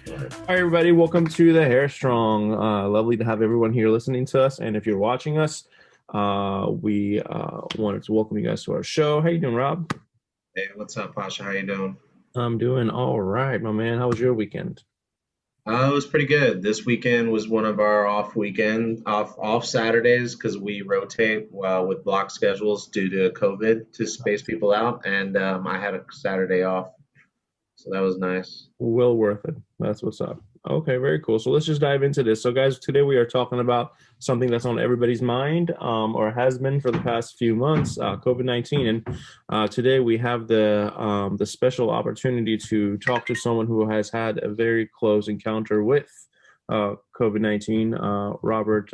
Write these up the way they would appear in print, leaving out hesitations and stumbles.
Hi, everybody. Welcome to the Hair Strong. Lovely to have everyone here listening to us. And if you're watching us, we wanted to welcome you guys to our show. How you doing, Rob? Hey, what's up, Pasha? How you doing? I'm doing all right, my man. How was your weekend? It was pretty good. This weekend was one of our off Saturdays because we rotate with block schedules due to COVID to space people out, and I had a Saturday off, so that was nice. Well worth it. That's what's up. Okay, very cool. So let's just dive into this. So, guys, today we are talking about something that's on everybody's mind, or has been for the past few months, COVID-19. And today we have the special opportunity to talk to someone who has had a very close encounter with COVID-19. Robert,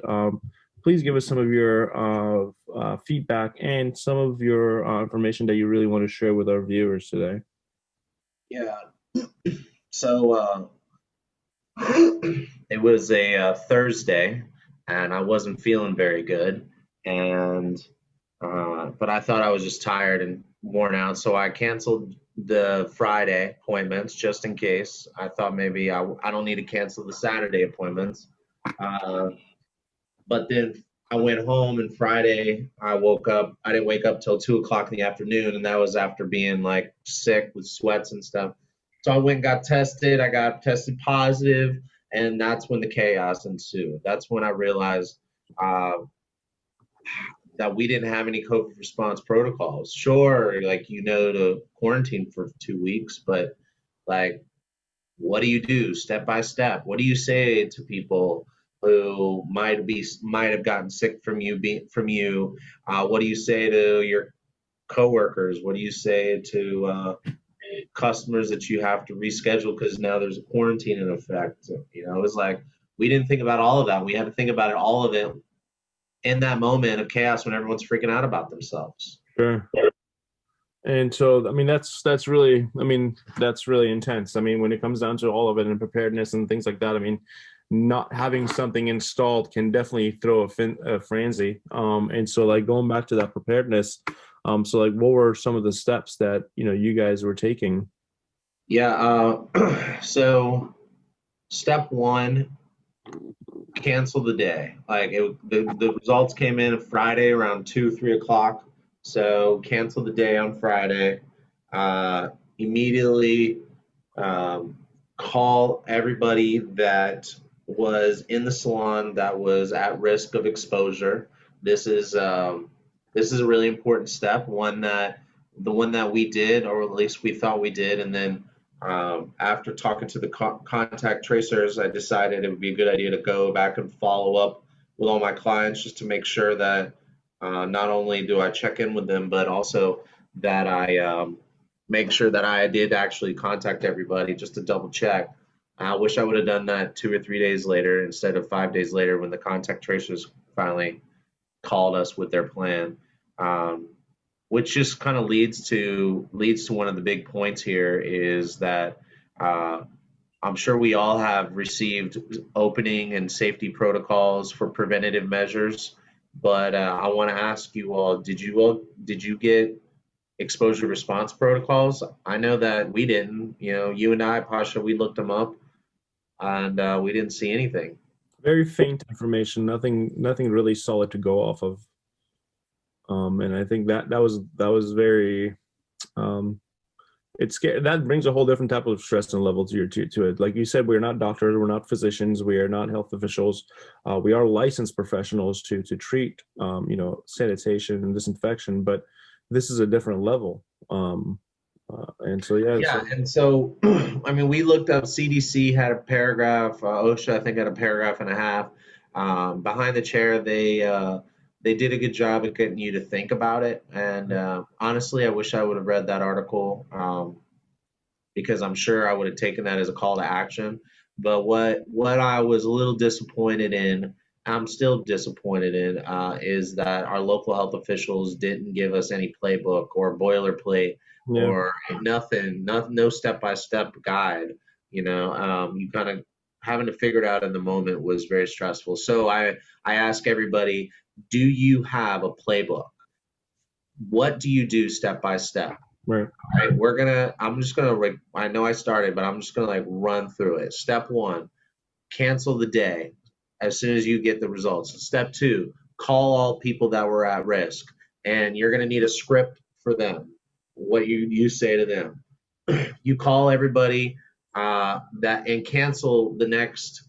please give us some of your feedback and some of your information that you really want to share with our viewers today. Yeah. So it was a Thursday, and I wasn't feeling very good, and but I thought I was just tired and worn out, so I canceled the Friday appointments just in case. I thought maybe I don't need to cancel the Saturday appointments. Uh, but then I went home, and Friday I woke up. I didn't wake up till 2 o'clock in the afternoon, and that was after being like sick with sweats and stuff. So I went and got tested. I got tested positive, and that's when the chaos ensued. That's when I realized uh, that we didn't have any COVID response protocols. Sure, like to quarantine for 2 weeks, but like, what do you do step by step? What do you say to people who might have gotten sick from you? What do you say to your coworkers? What do you say to customers that you have to reschedule because now there's a quarantine in effect? It was like we didn't think about all of that. We had to think about all of it in that moment of chaos when everyone's freaking out about themselves. Sure. And so, I mean, that's really, I mean, that's really intense. I mean, when it comes down to all of it and preparedness and things like that, I mean, not having something installed can definitely throw a frenzy. And so, like going back to that preparedness, so like, what were some of the steps that you guys were taking? Yeah. So step one, cancel the day. The results came in Friday around 2, 3 o'clock. So cancel the day on Friday. Immediately um, call everybody that was in the salon that was at risk of exposure. This is um, this is a really important step. The one that we did, or at least we thought we did, and then after talking to the contact tracers, I decided it would be a good idea to go back and follow up with all my clients just to make sure that not only do I check in with them, but also that I make sure that I did actually contact everybody just to double check. I wish I would have done that 2 or 3 days later instead of 5 days later when the contact tracers finally called us with their plan. Um, which just kind of leads to one of the big points here is that uh, I'm sure we all have received opening and safety protocols for preventative measures, but I want to ask you all, did you get exposure response protocols? I know that we didn't. You and I, Pasha, we looked them up, and we didn't see anything. Very faint information, nothing really solid to go off of. And I think that was very um, it's scary. That brings a whole different type of stress and level to it. Like you said, we're not doctors, we're not physicians, we are not health officials. We are licensed professionals to treat sanitation and disinfection, but this is a different level. And so yeah, Yeah, so and so I mean, we looked up. CDC had a paragraph. OSHA, I think, had a paragraph and a half. Behind the chair, they did a good job at getting you to think about it. And honestly, I wish I would have read that article because I'm sure I would have taken that as a call to action. But what I was a little disappointed in, I'm still disappointed in, is that our local health officials didn't give us any playbook or boilerplate yeah. or nothing, no step by step guide. You kind of having to figure it out in the moment was very stressful. So I ask everybody, do you have a playbook? What do you do step by step? Right. Right, I'm just gonna, I know I started, but I'm just gonna like run through it. Step one, cancel the day as soon as you get the results. Step two, call all people that were at risk, and you're going to need a script for them. What you say to them, you call everybody that and cancel the next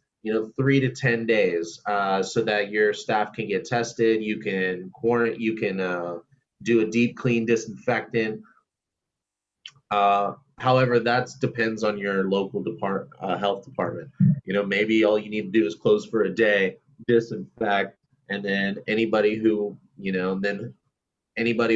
3 to 10 days so that your staff can get tested. You can quarantine. You can do a deep clean disinfectant. However, that depends on your local health department. Maybe all you need to do is close for a day, disinfect, and then anybody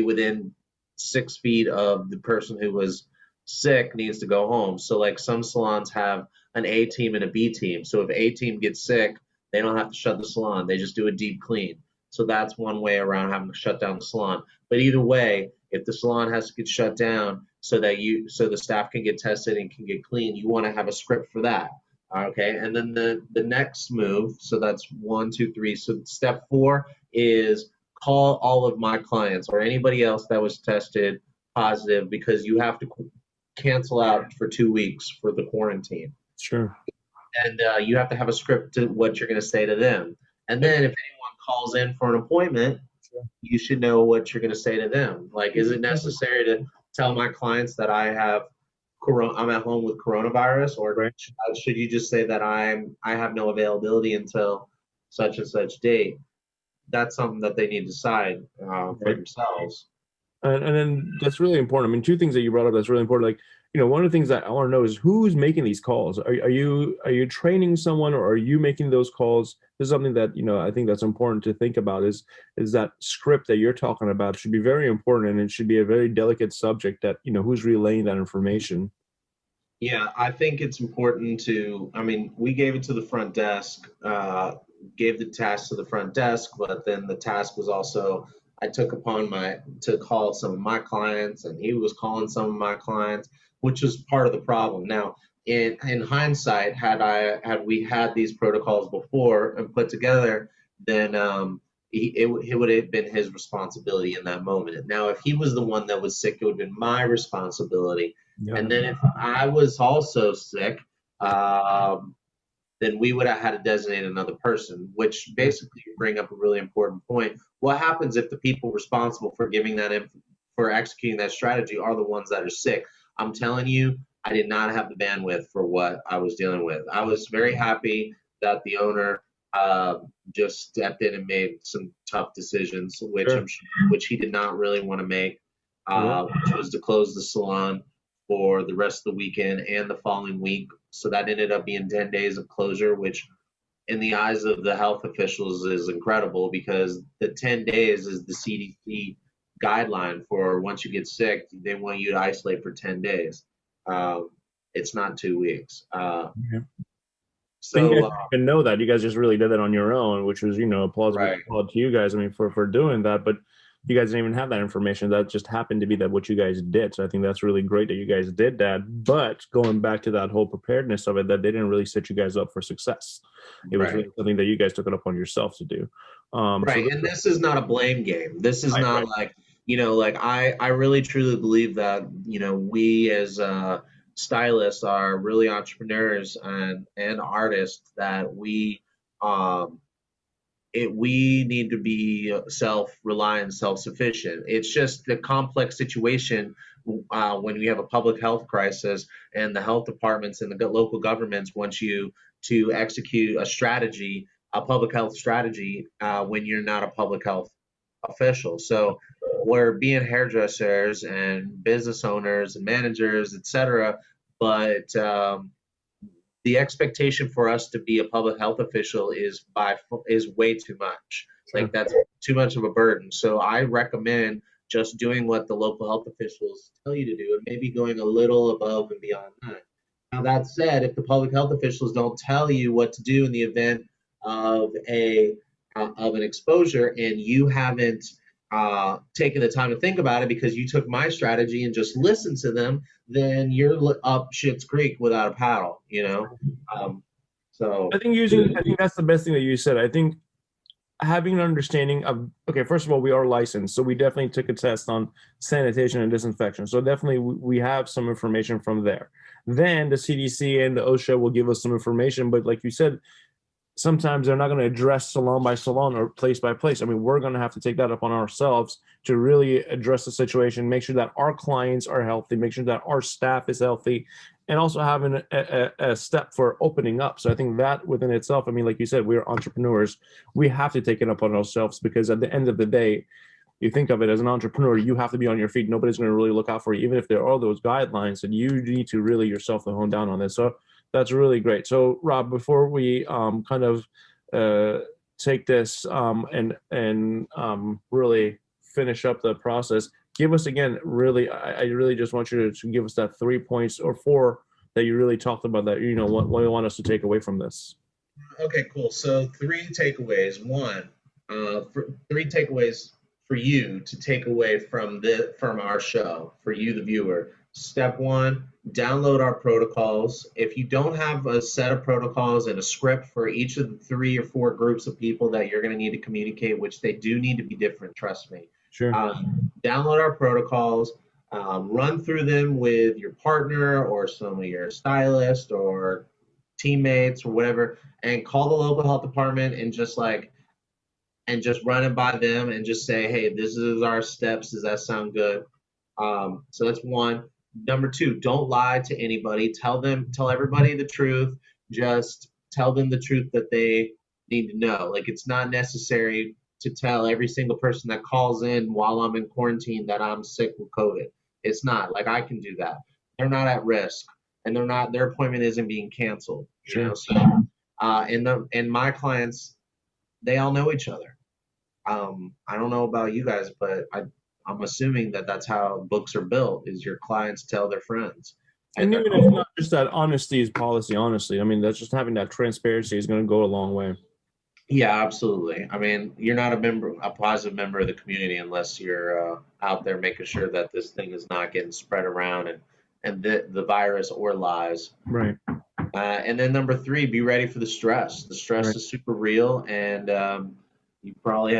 within 6 feet of the person who was sick needs to go home. So, like some salons have an A team and a B team. So if A team gets sick, they don't have to shut the salon. They just do a deep clean. So that's one way around having to shut down the salon. But either way, if the salon has to get shut down so the staff can get tested and can get clean, you want to have a script for that. Okay, and then the next move. So that's 1, 2, 3. So step four is call all of my clients or anybody else that was tested positive because you have to cancel out for 2 weeks for the quarantine. Sure. And you have to have a script to what you're going to say to them. And Yep. then if anyone calls in for an appointment, Sure. you should know what you're going to say to them. Like, is it necessary to tell my clients that I'm at home with coronavirus, or Right. should you just say that I have no availability until such and such date? That's something that they need to decide for Right. themselves. And then that's really important. I mean, two things that you brought up that's really important. Like, one of the things that I want to know is who's making these calls. Are you training someone, or are you making those calls? This is something that I think that's important to think about. Is that script that you're talking about should be very important, and it should be a very delicate subject. That who's relaying that information. Yeah, I think it's important to. I mean, we gave it to the front desk, gave the task to the front desk, but then the task was also I took upon my to call some of my clients, and he was calling some of my clients, which was part of the problem. Now, in hindsight, had we had these protocols before and put together, then it would have been his responsibility in that moment. Now, if he was the one that was sick, it would have been my responsibility. Yeah. And then if I was also sick, um, then we would have had to designate another person, which basically bring up a really important point. What happens if the people responsible for for executing that strategy are the ones that are sick? I'm telling you, I did not have the bandwidth for what I was dealing with. I was very happy that the owner just stepped in and made some tough decisions, Sure. which he did not really want to make, Yeah. which was to close the salon for the rest of the weekend and the following week. So that ended up being 10 days of closure, which in the eyes of the health officials is incredible because the 10 days is the CDC guideline for once you get sick, they want you to isolate for 10 days. Um, it's not 2 weeks. Yeah. And you guys So, didn't even know that. You guys just really did it on your own, which was, plausible right, applaud to you guys. I mean, for doing that, but you guys didn't even have that information. That just happened to be that what you guys did. So I think that's really great that you guys did that. But going back to that whole preparedness of it, that they didn't really set you guys up for success. It was right. really something that you guys took it upon yourself to do. So Right, and this is not a blame game. This is right, not right, like, like I really truly believe that, we as stylists are really entrepreneurs and artists that um we need to be self-reliant, self-sufficient. It's just the complex situation when we have a public health crisis and the health departments and the local governments want you to execute a public health strategy, when you're not a public health official. So we're being hairdressers and business owners and managers, etc. But the expectation for us to be a public health official is way too much. Like sure. that's too much of a burden. So I recommend just doing what the local health officials tell you to do and maybe going a little above and beyond that. Now that said, if the public health officials don't tell you what to do in the event of a of an exposure and you haven't taken the time to think about it because you took my strategy and just listened to them, then you're up shit's creek without a paddle. Um, so I think that's the best thing that you said. I think having an understanding of, okay, first of all, we are licensed, so we definitely took a test on sanitation and disinfection. So definitely we have some information from there. Then the CDC and the OSHA will give us some information, but like you said, sometimes they're not going to address salon by salon or place by place. I mean, we're going to have to take that upon ourselves to really address the situation, make sure that our clients are healthy, make sure that our staff is healthy, and also having a step for opening up. So I think that within itself, I mean, like you said, we're entrepreneurs. We have to take it upon ourselves, because at the end of the day, you think of it as an entrepreneur, you have to be on your feet. Nobody's going to really look out for you, even if there are those guidelines, and you need to really yourself to hone down on this. So that's really great. So Rob, before we kind of take this and really finish up the process, give us again, really, I really just want you to give us that 3 points or 4 that you really talked about, that, you know, what you want us to take away from this. Okay, cool. So 3 takeaways. One, 3 takeaways for you to take away from our show, for you, the viewer. Step one, download our protocols. If you don't have a set of protocols and a script for each of the 3 or 4 groups of people that you're going to need to communicate, which they do need to be different, trust me. Sure. Download our protocols, run through them with your partner or some of your stylist or teammates or whatever, and call the local health department and just run it by them and just say, hey, this is our steps. Does that sound good? So that's one. Number 2, don't lie to anybody. Tell everybody the truth. Just tell them the truth that they need to know. Like, it's not necessary to tell every single person that calls in while I'm in quarantine that I'm sick with COVID. It's not. Like, I can do that. They're not at risk, and their appointment isn't being canceled. Sure. You know? So, and my clients, they all know each other. I don't know about you guys, but I'm assuming that that's how books are built, is your clients tell their friends. And even if not just that, honesty is policy, honestly. I mean, that's just having that transparency is going to go a long way. Yeah, absolutely. I mean, you're not a positive member of the community unless you're out there making sure that this thing is not getting spread around and the virus or lies. Right. And then number 3, be ready for the stress. The stress is super real, and you probably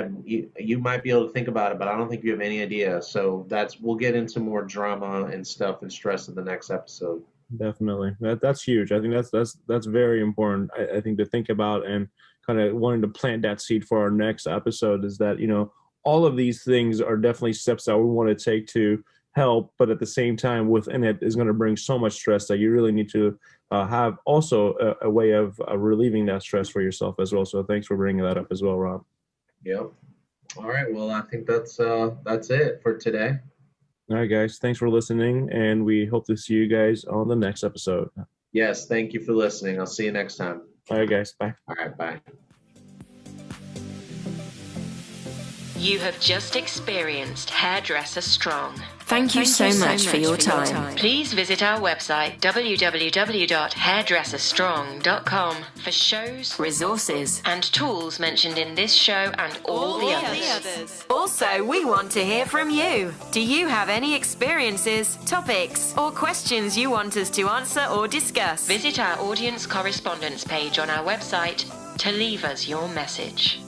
you might be able to think about it, but I don't think you have any idea. So we'll get into more drama and stuff and stress in the next episode. Definitely. That's huge. I think that's very important. I think to think about, and kind of wanting to plant that seed for our next episode, is that, you know, all of these things are definitely steps that we want to take to help, but at the same time within it is going to bring so much stress that you really need to have also a way of relieving that stress for yourself as well. So thanks for bringing that up as well, Rob. Yep. All right. Well, I think that's it for today. All right, guys. Thanks for listening, and we hope to see you guys on the next episode. Yes. Thank you for listening. I'll see you next time. All right, guys. Bye. All right. Bye. You have just experienced Hairdresser Strong. Thank you so much for your time. Please visit our website www.hairdresserstrong.com for shows, Resources and tools mentioned in this show and all the others. Also, we want to hear from you. Do you have any experiences, topics, or questions you want us to answer or discuss? Visit our audience correspondence page on our website to leave us your message.